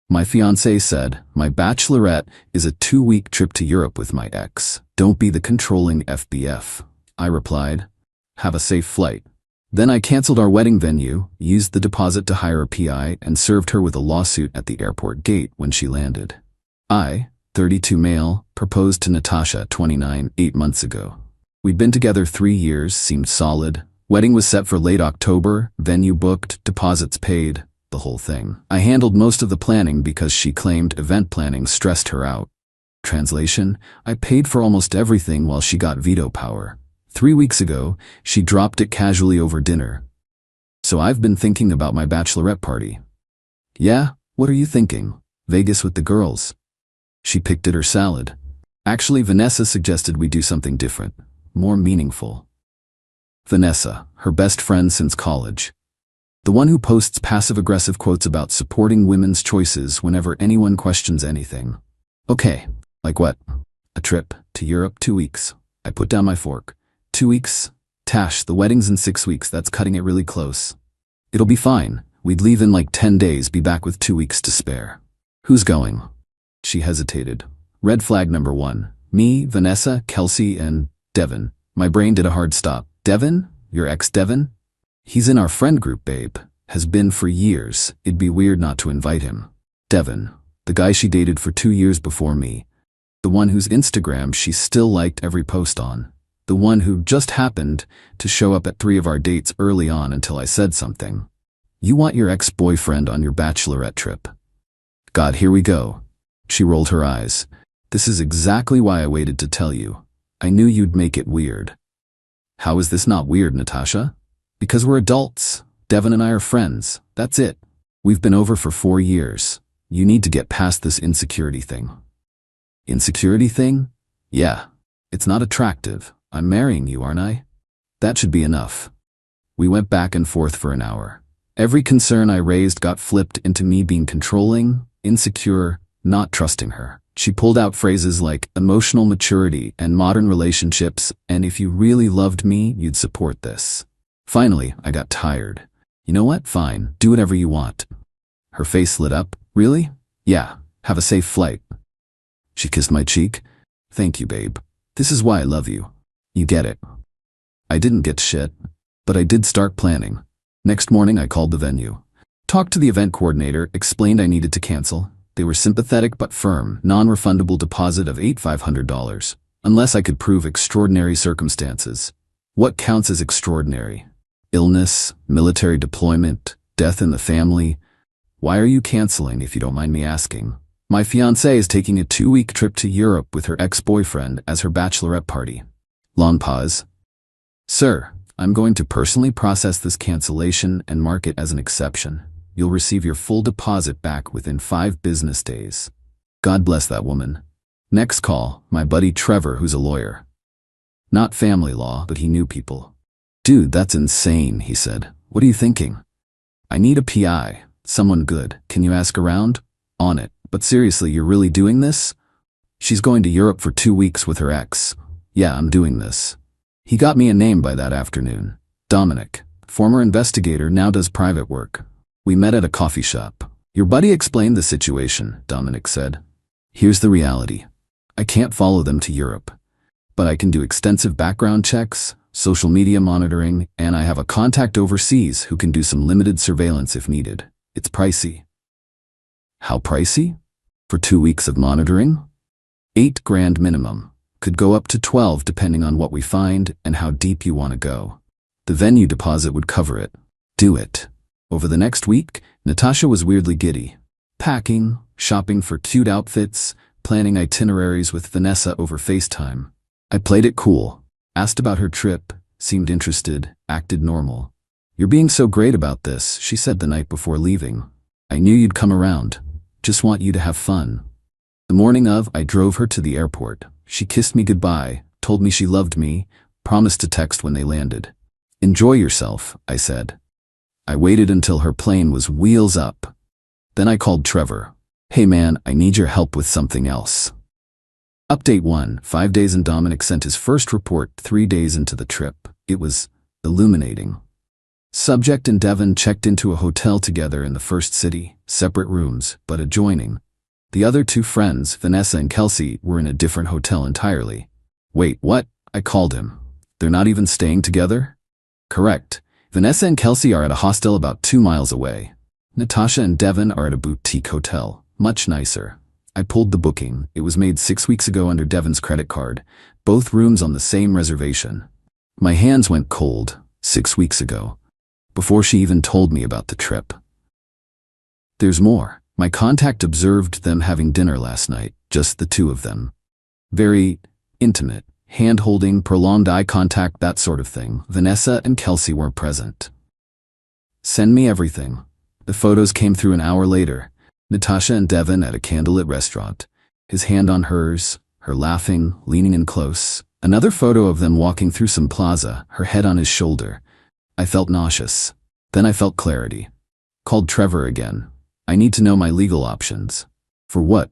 My fiancé said, my bachelorette is a 2-week trip to Europe with my ex. Don't be the controlling FBF. I replied, have a safe flight. Then I canceled our wedding venue, used the deposit to hire a PI, and served her with a lawsuit at the airport gate when she landed. I, 32 male, proposed to Natasha, 29, 8 months ago. We'd been together 3 years, seemed solid. Wedding was set for late October, venue booked, deposits paid, the whole thing. I handled most of the planning because she claimed event planning stressed her out. Translation, I paid for almost everything while she got veto power. 3 weeks ago, she dropped it casually over dinner. So I've been thinking about my bachelorette party. Yeah, what are you thinking? Vegas with the girls. She picked at her salad. Actually, Vanessa suggested we do something different, more meaningful. Vanessa, her best friend since college. The one who posts passive-aggressive quotes about supporting women's choices whenever anyone questions anything. Okay, like what? A trip to Europe, 2 weeks. I put down my fork. 2 weeks? Tash, the wedding's in 6 weeks, that's cutting it really close. It'll be fine. We'd leave in like 10 days, be back with 2 weeks to spare. Who's going? She hesitated. Red flag number 1. Me, Vanessa, Kelsey, and Devin. My brain did a hard stop. Devin? Your ex Devin? He's in our friend group, babe. Has been for years. It'd be weird not to invite him. Devin. The guy she dated for 2 years before me. The one whose Instagram she still liked every post on. The one who just happened to show up at 3 of our dates early on until I said something. You want your ex-boyfriend on your bachelorette trip. God, here we go. She rolled her eyes. This is exactly why I waited to tell you. I knew you'd make it weird. How is this not weird, Natasha? Because we're adults. Devin and I are friends. That's it. We've been over for 4 years. You need to get past this insecurity thing. Insecurity thing? Yeah. It's not attractive. I'm marrying you, aren't I? That should be enough. We went back and forth for an hour. Every concern I raised got flipped into me being controlling, insecure, not trusting her. She pulled out phrases like emotional maturity and modern relationships, and if you really loved me, you'd support this. Finally, I got tired. You know what? Fine. Do whatever you want. Her face lit up. Really? Yeah. Have a safe flight. She kissed my cheek. Thank you, babe. This is why I love you. You get it. I didn't get shit, but I did start planning. Next morning, I called the venue. Talked to the event coordinator, explained I needed to cancel. They were sympathetic but firm, non-refundable deposit of $8,500, unless I could prove extraordinary circumstances. What counts as extraordinary? Illness, military deployment, death in the family. Why are you canceling, if you don't mind me asking? My fiancée is taking a 2-week trip to Europe with her ex-boyfriend as her bachelorette party. Long pause. Sir, I'm going to personally process this cancellation and mark it as an exception. You'll receive your full deposit back within 5 business days. God bless that woman. Next call, my buddy Trevor, who's a lawyer. Not family law, but he knew people. Dude, that's insane, he said. What are you thinking? I need a PI, someone good. Can you ask around? On it. But seriously, you're really doing this? She's going to Europe for 2 weeks with her ex. Yeah, I'm doing this. He got me a name by that afternoon. Dominic, former investigator, now does private work. We met at a coffee shop. Your buddy explained the situation, Dominic said. Here's the reality. I can't follow them to Europe. But I can do extensive background checks, social media monitoring, and I have a contact overseas who can do some limited surveillance if needed. It's pricey. How pricey? For 2 weeks of monitoring? $8,000 minimum. Could go up to 12 depending on what we find and how deep you want to go. The venue deposit would cover it. Do it. Over the next week, Natasha was weirdly giddy. Packing, shopping for cute outfits, planning itineraries with Vanessa over FaceTime. I played it cool. Asked about her trip, seemed interested, acted normal. You're being so great about this, she said the night before leaving. I knew you'd come around. Just want you to have fun. The morning of, I drove her to the airport. She kissed me goodbye, told me she loved me, promised to text when they landed. Enjoy yourself, I said. I waited until her plane was wheels up. Then I called Trevor. Hey man, I need your help with something else. Update 1, 5 days and Dominic sent his first report 3 days into the trip. It was illuminating. Subject and Devon checked into a hotel together in the first city, separate rooms, but adjoining. The other two friends, Vanessa and Kelsey, were in a different hotel entirely. Wait, what? I called him. They're not even staying together? Correct. Vanessa and Kelsey are at a hostel about 2 miles away. Natasha and Devon are at a boutique hotel, much nicer. I pulled the booking. It was made 6 weeks ago under Devon's credit card. Both rooms on the same reservation. My hands went cold, 6 weeks ago, before she even told me about the trip. There's more. My contact observed them having dinner last night, just the two of them. Very intimate, hand-holding, prolonged eye contact, that sort of thing. Vanessa and Kelsey weren't present. Send me everything. The photos came through an hour later. Natasha and Devon at a candlelit restaurant. His hand on hers, her laughing, leaning in close. Another photo of them walking through some plaza, her head on his shoulder. I felt nauseous. Then I felt clarity. Called Trevor again. I need to know my legal options. For what?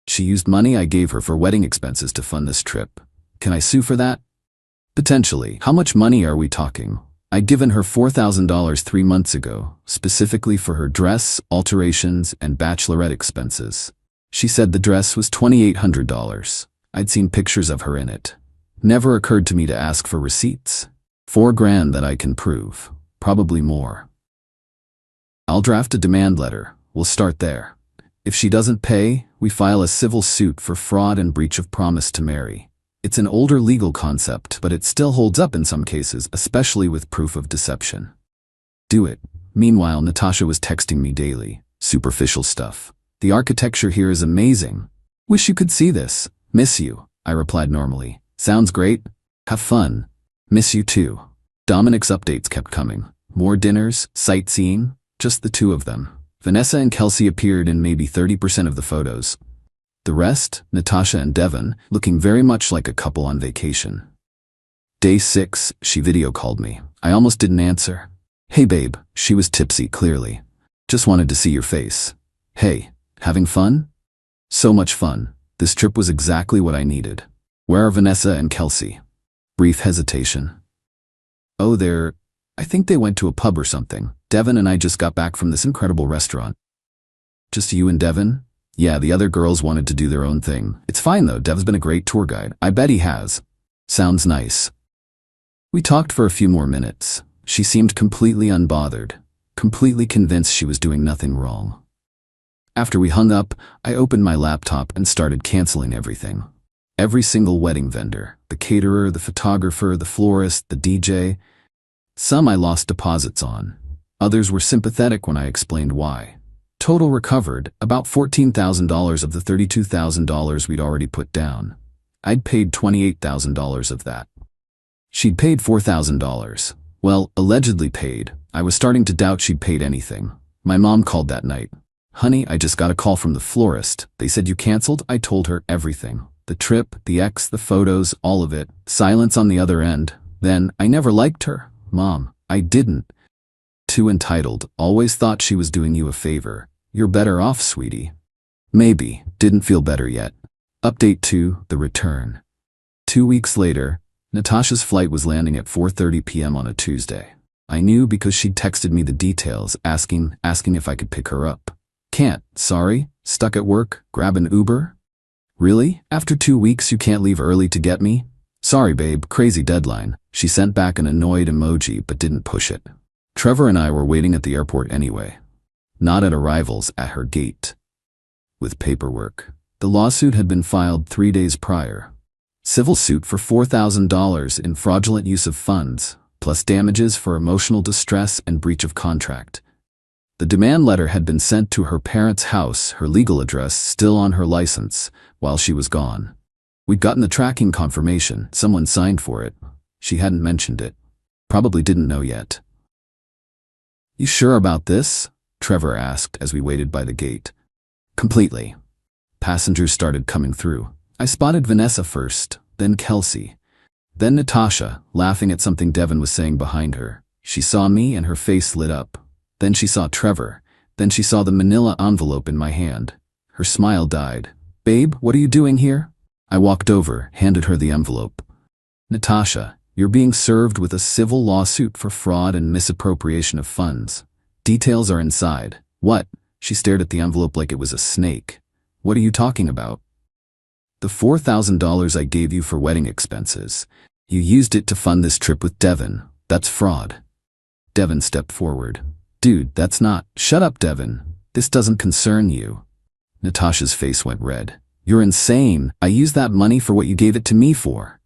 She used money I gave her for wedding expenses to fund this trip. Can I sue for that? Potentially. How much money are we talking? I'd given her $4,000 3 months ago, specifically for her dress, alterations, and bachelorette expenses. She said the dress was $2,800. I'd seen pictures of her in it. Never occurred to me to ask for receipts. $4,000 that I can prove. Probably more. I'll draft a demand letter. We'll start there. If she doesn't pay, we file a civil suit for fraud and breach of promise to marry. It's an older legal concept, but it still holds up in some cases, especially with proof of deception. Do it. Meanwhile, Natasha was texting me daily. Superficial stuff. The architecture here is amazing. Wish you could see this. Miss you, I replied normally. Sounds great. Have fun. Miss you too. Dominic's updates kept coming. More dinners, sightseeing, just the two of them. Vanessa and Kelsey appeared in maybe 30% of the photos. The rest, Natasha and Devon, looking very much like a couple on vacation. Day 6, she video called me. I almost didn't answer. Hey babe, she was tipsy, clearly. Just wanted to see your face. Hey, having fun? So much fun. This trip was exactly what I needed. Where are Vanessa and Kelsey? Brief hesitation. Oh, I think they went to a pub or something. Devon and I just got back from this incredible restaurant. Just you and Devon? Yeah, the other girls wanted to do their own thing. It's fine though, Dev's been a great tour guide. I bet he has. Sounds nice. We talked for a few more minutes. She seemed completely unbothered, completely convinced she was doing nothing wrong. After we hung up, I opened my laptop and started canceling everything. Every single wedding vendor, the caterer, the photographer, the florist, the DJ. Some I lost deposits on. Others were sympathetic when I explained why. Total recovered, about $14,000 of the $32,000 we'd already put down. I'd paid $28,000 of that. She'd paid $4,000. Well, allegedly paid. I was starting to doubt she'd paid anything. My mom called that night. Honey, I just got a call from the florist. They said you canceled. I told her everything. The trip, the ex, the photos, all of it. Silence on the other end. Then, I never liked her. Mom, I didn't. Too entitled. Always thought she was doing you a favor. You're better off, sweetie. Maybe. Didn't feel better yet. Update 2, the return. 2 weeks later, Natasha's flight was landing at 4:30 p.m. on a Tuesday. I knew because she'd texted me the details, asking if I could pick her up. Can't, sorry. Stuck at work, grab an Uber? Really? After 2 weeks you can't leave early to get me? Sorry babe, crazy deadline. She sent back an annoyed emoji but didn't push it. Trevor and I were waiting at the airport anyway. Not at arrivals, at her gate. With paperwork. The lawsuit had been filed 3 days prior. Civil suit for $4,000 in fraudulent use of funds, plus damages for emotional distress and breach of contract. The demand letter had been sent to her parents' house, her legal address still on her license, while she was gone. We'd gotten the tracking confirmation, someone signed for it. She hadn't mentioned it. Probably didn't know yet. You sure about this? Trevor asked as we waited by the gate. Completely. Passengers started coming through. I spotted Vanessa first, then Kelsey. Then Natasha, laughing at something Devon was saying behind her. She saw me and her face lit up. Then she saw Trevor. Then she saw the manila envelope in my hand. Her smile died. Babe, what are you doing here? I walked over, handed her the envelope. Natasha, You're being served with a civil lawsuit for fraud and misappropriation of funds. Details are inside. What? She stared at the envelope like it was a snake. What are you talking about? The $4,000 I gave you for wedding expenses. You used it to fund this trip with Devin. That's fraud. Devin stepped forward. Dude, that's not. Shut up, Devin. This doesn't concern you. Natasha's face went red. You're insane. I used that money for what you gave it to me for.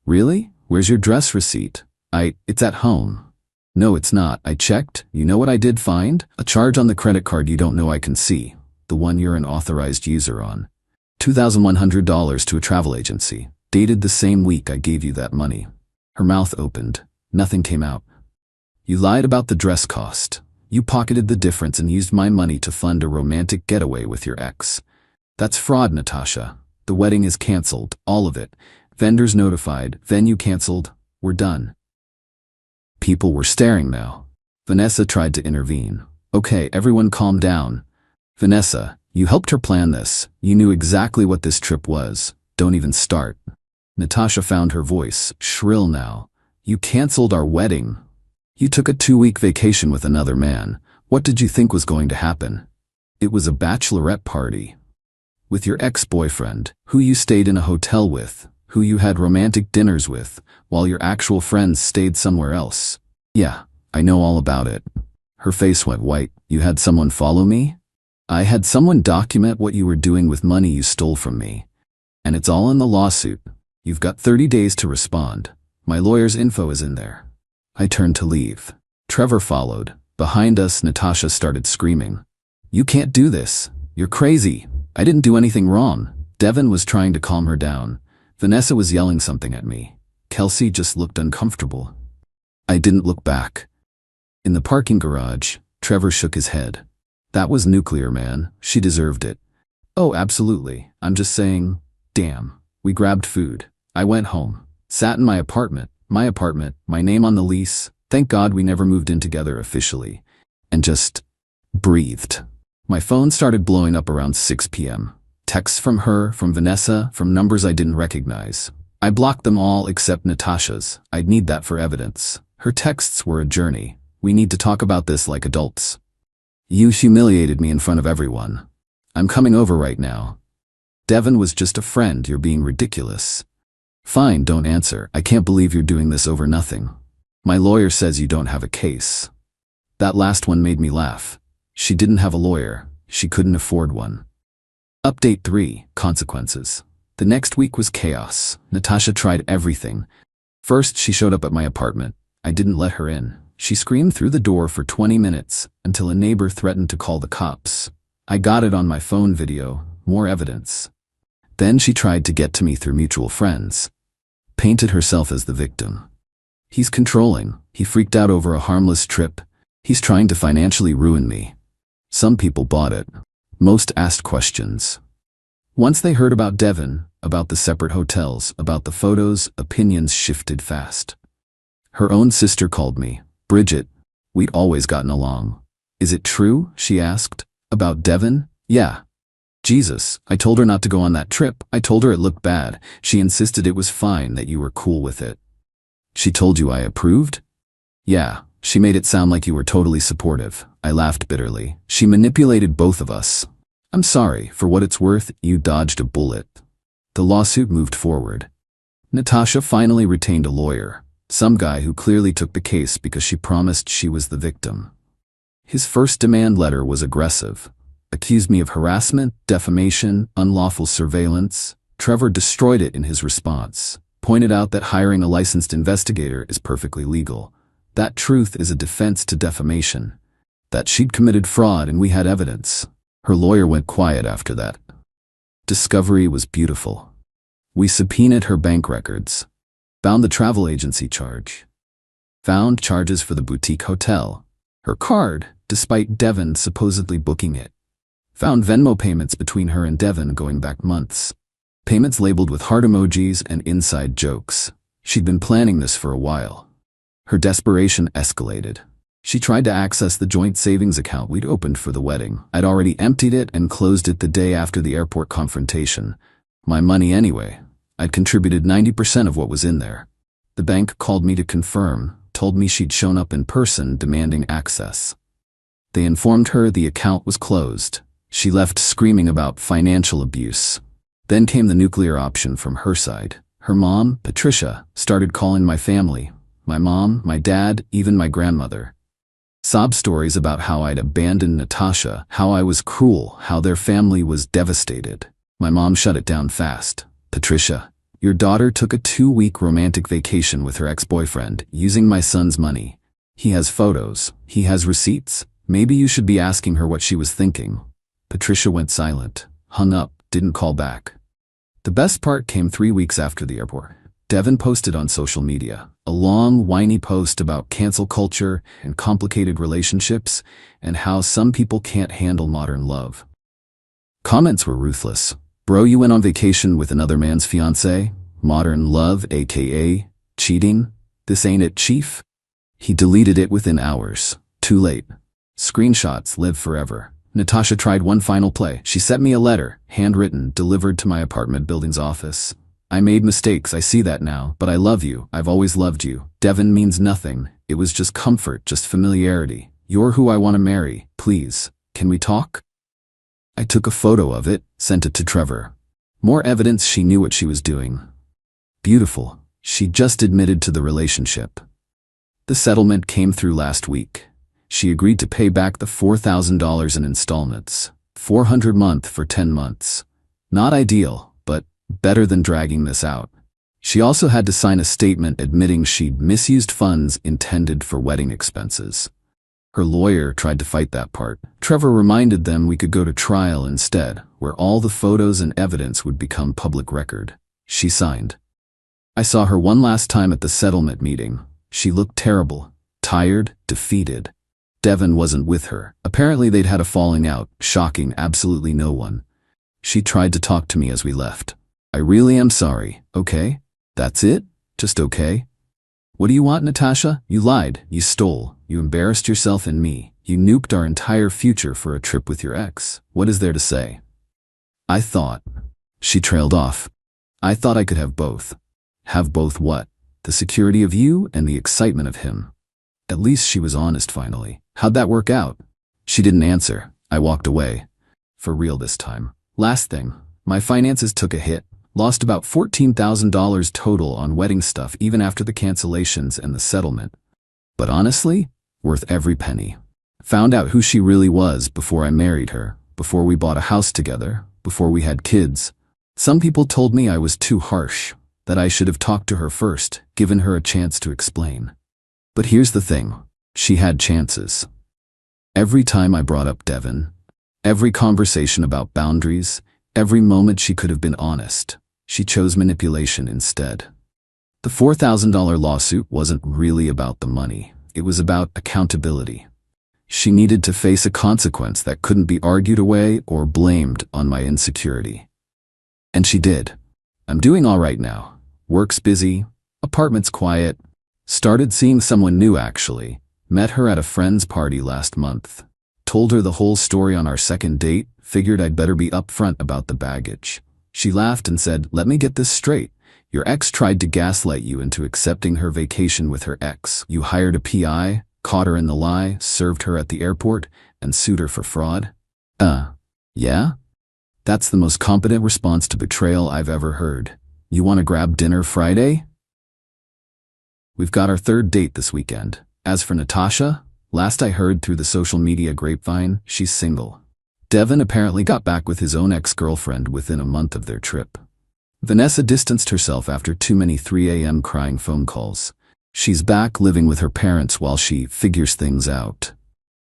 Really? Where's your dress receipt? It's at home. No, it's not. I checked. You know what I did find? A charge on the credit card you don't know I can see. The one you're an authorized user on. $2,100 to a travel agency. Dated the same week I gave you that money. Her mouth opened. Nothing came out. You lied about the dress cost. You pocketed the difference and used my money to fund a romantic getaway with your ex. That's fraud, Natasha. The wedding is canceled. All of it. Vendors notified. Venue canceled. We're done. People were staring now. Vanessa tried to intervene. Okay, everyone calm down. Vanessa, you helped her plan this. You knew exactly what this trip was. Don't even start. Natasha found her voice, shrill now. You canceled our wedding. You took a 2-week vacation with another man. What did you think was going to happen? It was a bachelorette party. With your ex-boyfriend, who you stayed in a hotel with, who you had romantic dinners with, while your actual friends stayed somewhere else. Yeah, I know all about it. Her face went white. You had someone follow me? I had someone document what you were doing with money you stole from me. And it's all in the lawsuit. You've got 30 days to respond. My lawyer's info is in there. I turned to leave. Trevor followed. Behind us, Natasha started screaming. You can't do this. You're crazy. I didn't do anything wrong. Devin was trying to calm her down. Vanessa was yelling something at me. Kelsey just looked uncomfortable. I didn't look back. In the parking garage, Trevor shook his head. That was nuclear, man. She deserved it. Oh, absolutely. I'm just saying, damn. We grabbed food. I went home. Sat in my apartment, my name on the lease. Thank God we never moved in together officially. And just breathed. My phone started blowing up around 6 p.m. Texts from her, from Vanessa, from numbers I didn't recognize. I blocked them all except Natasha's. I'd need that for evidence. Her texts were a journey. We need to talk about this like adults. You humiliated me in front of everyone. I'm coming over right now. Devin was just a friend. You're being ridiculous. Fine, don't answer. I can't believe you're doing this over nothing. My lawyer says you don't have a case. That last one made me laugh. She didn't have a lawyer. She couldn't afford one. Update 3. Consequences. The next week was chaos. Natasha tried everything. First, she showed up at my apartment. I didn't let her in. She screamed through the door for 20 minutes until a neighbor threatened to call the cops. I got it on my phone video. More evidence. Then she tried to get to me through mutual friends. Painted herself as the victim. He's controlling. He freaked out over a harmless trip. He's trying to financially ruin me. Some people bought it. Most asked questions. Once they heard about Devin, about the separate hotels, about the photos, opinions shifted fast. Her own sister called me. Bridget. We'd always gotten along. Is it true? She asked. About Devin? Yeah. Jesus, I told her not to go on that trip. I told her it looked bad. She insisted it was fine, that you were cool with it. She told you I approved? Yeah. She made it sound like you were totally supportive. I laughed bitterly. She manipulated both of us. I'm sorry. For what it's worth, you dodged a bullet. The lawsuit moved forward. Natasha finally retained a lawyer. Some guy who clearly took the case because she promised she was the victim. His first demand letter was aggressive. Accused me of harassment, defamation, unlawful surveillance. Trevor destroyed it in his response. Pointed out that hiring a licensed investigator is perfectly legal. That truth is a defense to defamation. That she'd committed fraud and we had evidence. Her lawyer went quiet after that. Discovery was beautiful. We subpoenaed her bank records. Found the travel agency charge. Found charges for the boutique hotel. Her card, despite Devin supposedly booking it. Found Venmo payments between her and Devin going back months. Payments labeled with heart emojis and inside jokes. She'd been planning this for a while. Her desperation escalated. She tried to access the joint savings account we'd opened for the wedding. I'd already emptied it and closed it the day after the airport confrontation. My money anyway. I'd contributed 90% of what was in there. The bank called me to confirm, told me she'd shown up in person demanding access. They informed her the account was closed. She left screaming about financial abuse. Then came the nuclear option from her side. Her mom, Patricia, started calling my family. My mom, my dad, even my grandmother. Sob stories about how I'd abandoned Natasha, how I was cruel, how their family was devastated. My mom shut it down fast. Patricia, your daughter took a 2-week romantic vacation with her ex-boyfriend, using my son's money. He has photos. He has receipts. Maybe you should be asking her what she was thinking. Patricia went silent, hung up, didn't call back. The best part came 3 weeks after the airport. Devin posted on social media a long, whiny post about cancel culture and complicated relationships and how some people can't handle modern love. Comments were ruthless. Bro, you went on vacation with another man's fiancée? Modern love, aka cheating? This ain't it, chief? He deleted it within hours. Too late. Screenshots live forever. Natasha tried one final play. She sent me a letter, handwritten, delivered to my apartment building's office. I made mistakes, I see that now, but I love you. I've always loved you. Devin means nothing. It was just comfort, just familiarity. You're who I want to marry. Please, can we talk? I took a photo of it, sent it to Trevor. More evidence she knew what she was doing. Beautiful. She just admitted to the relationship. The settlement came through last week. She agreed to pay back the $4,000 in installments, $400 a month for 10 months. Not ideal, but better than dragging this out. She also had to sign a statement admitting she'd misused funds intended for wedding expenses. Her lawyer tried to fight that part. Trevor reminded them we could go to trial instead, where all the photos and evidence would become public record. She signed. I saw her one last time at the settlement meeting. She looked terrible, tired, defeated. Devin wasn't with her. Apparently they'd had a falling out, shocking absolutely no one. She tried to talk to me as we left. I really am sorry, okay? That's it? Just okay? What do you want, Natasha? You lied, you stole, you embarrassed yourself and me. You nuked our entire future for a trip with your ex. What is there to say? I thought. She trailed off. I thought I could have both. Have both what? The security of you and the excitement of him. At least she was honest finally. How'd that work out? She didn't answer. I walked away. For real this time. Last thing. My finances took a hit. Lost about $14,000 total on wedding stuff even after the cancellations and the settlement. But honestly, worth every penny. Found out who she really was before I married her, before we bought a house together, before we had kids. Some people told me I was too harsh, that I should have talked to her first, given her a chance to explain. But here's the thing. She had chances. Every time I brought up Devin, every conversation about boundaries, every moment she could have been honest, she chose manipulation instead. The $4,000 lawsuit wasn't really about the money. It was about accountability. She needed to face a consequence that couldn't be argued away or blamed on my insecurity. And she did. I'm doing all right now. Work's busy, apartment's quiet. Started seeing someone new actually. Met her at a friend's party last month. Told her the whole story on our second date, figured I'd better be upfront about the baggage. She laughed and said, "Let me get this straight. Your ex tried to gaslight you into accepting her vacation with her ex. You hired a PI, caught her in the lie, served her at the airport, and sued her for fraud?" Yeah? That's the most competent response to betrayal I've ever heard. You want to grab dinner Friday? We've got our third date this weekend. As for Natasha, last I heard through the social media grapevine, she's single. Devin apparently got back with his own ex-girlfriend within a month of their trip. Vanessa distanced herself after too many 3 a.m. crying phone calls. She's back living with her parents while she figures things out.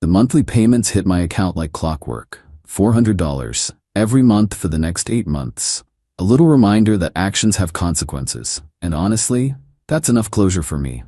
The monthly payments hit my account like clockwork. $400 every month for the next 8 months. A little reminder that actions have consequences. And honestly, that's enough closure for me.